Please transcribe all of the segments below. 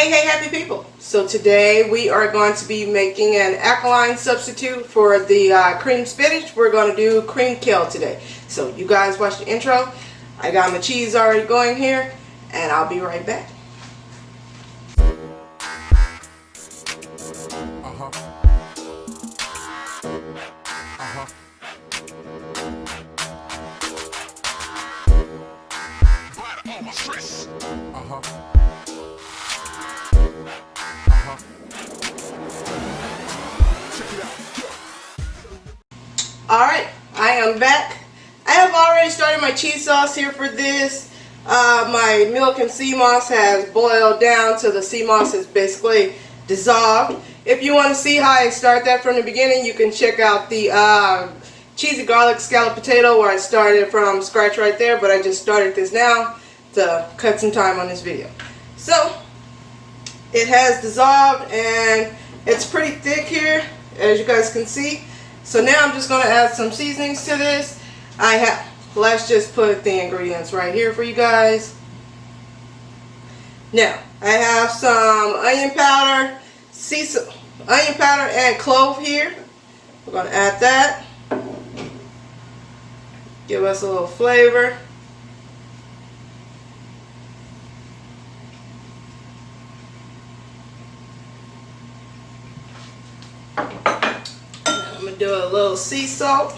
Hey happy people. So today we are going to be making an alkaline substitute for the cream spinach. We're going to do cream kale today. So you guys watch the intro. I got my cheese already going here and I'll be right back. Alright, I am back. I have already started my cheese sauce here for this. My milk and sea moss has boiled down to the sea moss is basically dissolved. If you want to see how I start that from the beginning, you can check out the cheesy garlic scalloped potato where I started from scratch right there, but I just started this now to cut some time on this video. So it has dissolved and it's pretty thick here, as you guys can see. So now I'm just going to add some seasonings to this. Let's just put the ingredients right here for you guys. Now I have some onion powder, onion powder and clove here. We're going to add that. Give us a little flavor. I'm going to do a little sea salt.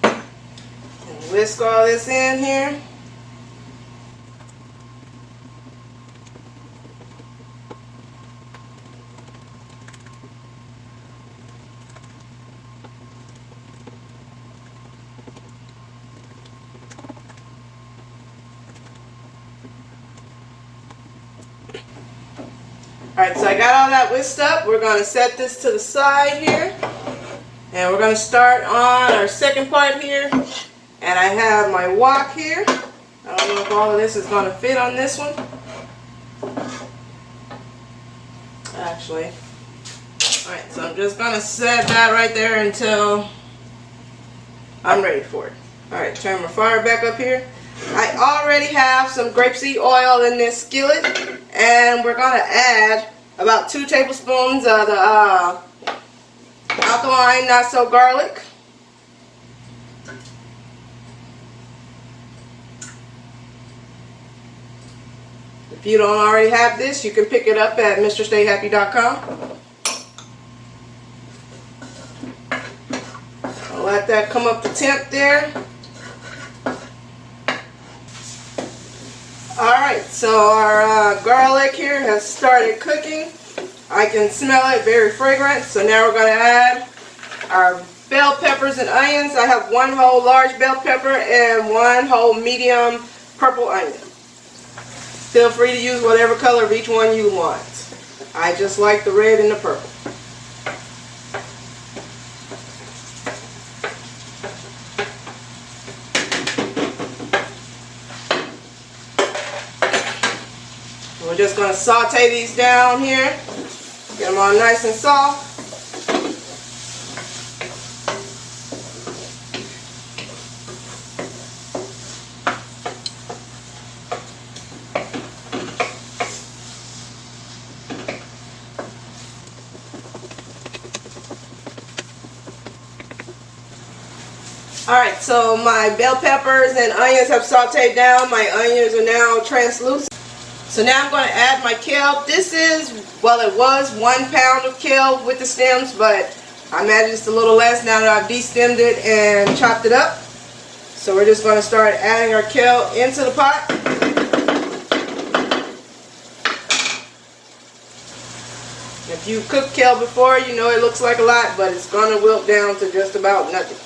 And whisk all this in here. Alright, so I got all that whisked up. We're going to set this to the side here. And we're going to start on our second part here. And I have my wok here. I don't know if all of this is going to fit on this one. Actually. Alright, so I'm just going to set that right there until I'm ready for it. Alright, turn my fire back up here. I already have some grapeseed oil in this skillet, and we're going to add about 2 tablespoons of the alkaline not so garlic. If you don't already have this, you can pick it up at MrStayHappy.com. I'll let that come up to temp there. Alright, so our garlic here has started cooking. I can smell it, very fragrant. So now we're going to add our bell peppers and onions. I have 1 whole large bell pepper and 1 whole medium purple onion. Feel free to use whatever color of each one you want. I just like the red and the purple. We're just going to saute these down here, get them all nice and soft. Alright, so my bell peppers and onions have sauteed down. My onions are now translucent. So now I'm going to add my kale. This is, well, it was 1 pound of kale with the stems, but I imagine it's a little less now that I've de-stemmed it and chopped it up. So we're just going to start adding our kale into the pot. If you cooked kale before, you know it looks like a lot, but it's going to wilt down to just about nothing.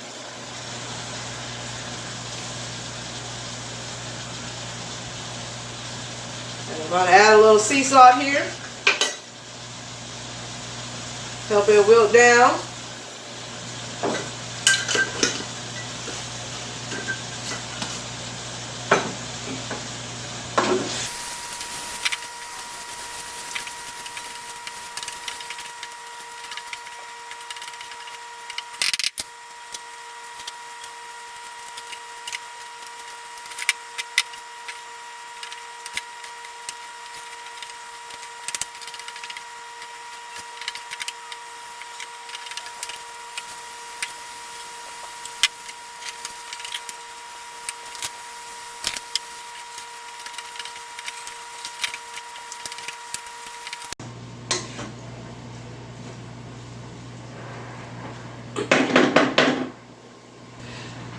I'm going to add a little sea salt here. Help it wilt down.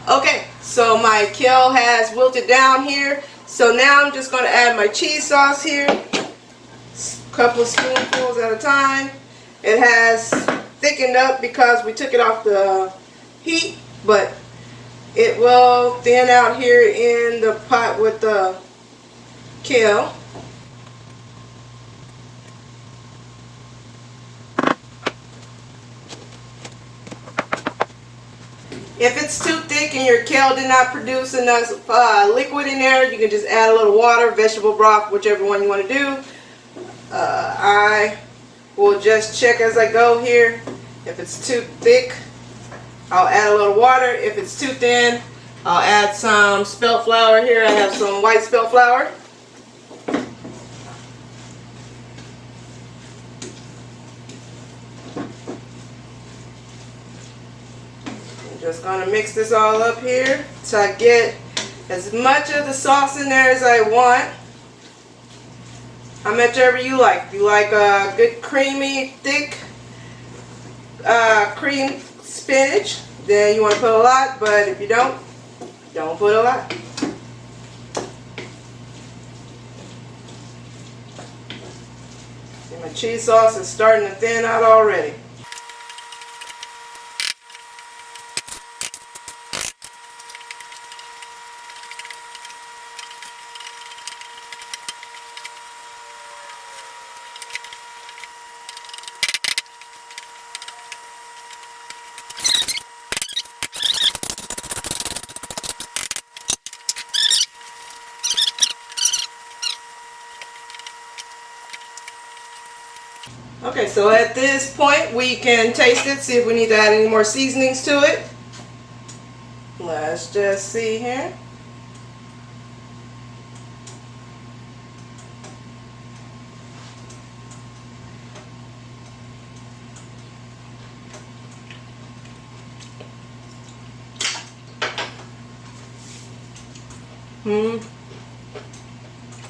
Okay, so my kale has wilted down here. So now I'm just going to add my cheese sauce here. A couple of spoonfuls at a time. It has thickened up because we took it off the heat, but it will thin out here in the pot with the kale. If it's too thick and your kale did not produce enough liquid in there, you can just add a little water, vegetable broth, whichever one you want to do. I will just check as I go here. If it's too thick, I'll add a little water. If it's too thin, I'll add some spelt flour here. I have some white spelt flour. Just going to mix this all up here so I get as much of the sauce in there as I want. How much ever you like. If you like a good creamy, thick cream spinach, then you want to put a lot, but if you don't put a lot. See, my cheese sauce is starting to thin out already. Okay, so at this point we can taste it, see if we need to add any more seasonings to it. Let's just see here.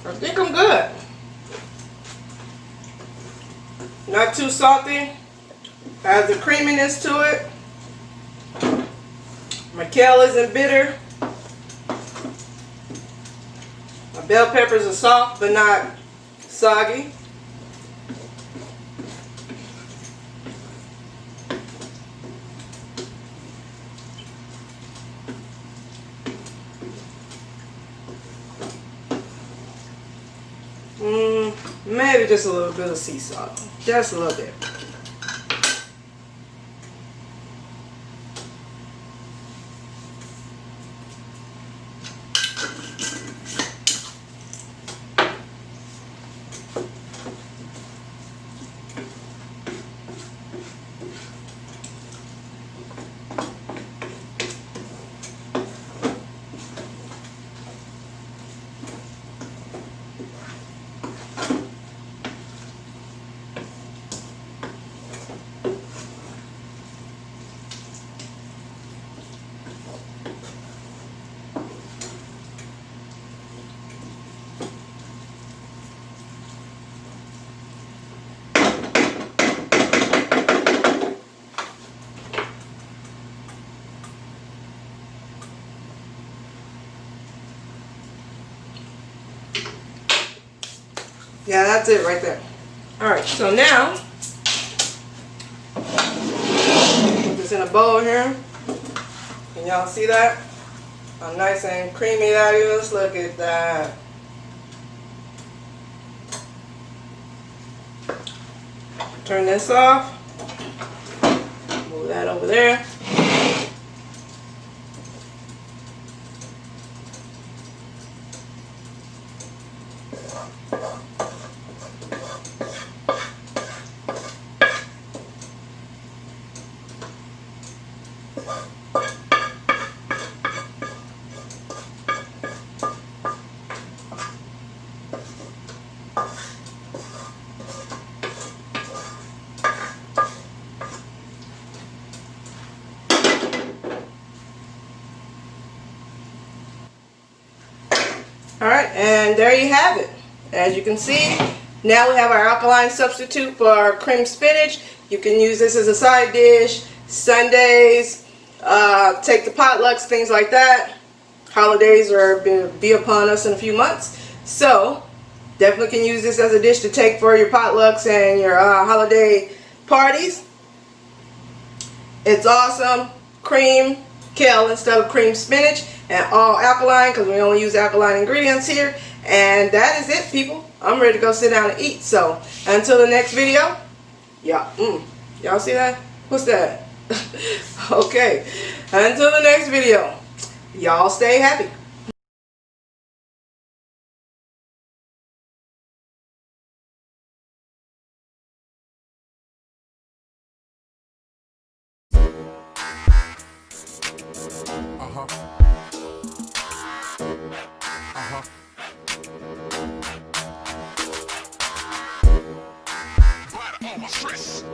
I think I'm good. Not too salty. Has the creaminess to it. My kale isn't bitter. My bell peppers are soft but not soggy. Maybe just a little bit of sea salt. Just a little bit. Yeah, that's it right there. Alright, so now, put this in a bowl here. Can y'all see that? How nice and creamy that is. Look at that. Turn this off. Move that over there. Alright, and there you have it. As you can see, now we have our alkaline substitute for our cream spinach. You can use this as a side dish, Sundays, take the potlucks, things like that. Holidays are be upon us in a few months, so definitely can use this as a dish to take for your potlucks and your holiday parties. It's awesome. Cream kale instead of cream spinach, and all alkaline because we only use alkaline ingredients here. And that is it, people. I'm ready to go sit down and eat. So until the next video, y'all see that? What's that? Okay, until the next video, y'all stay happy. Stress.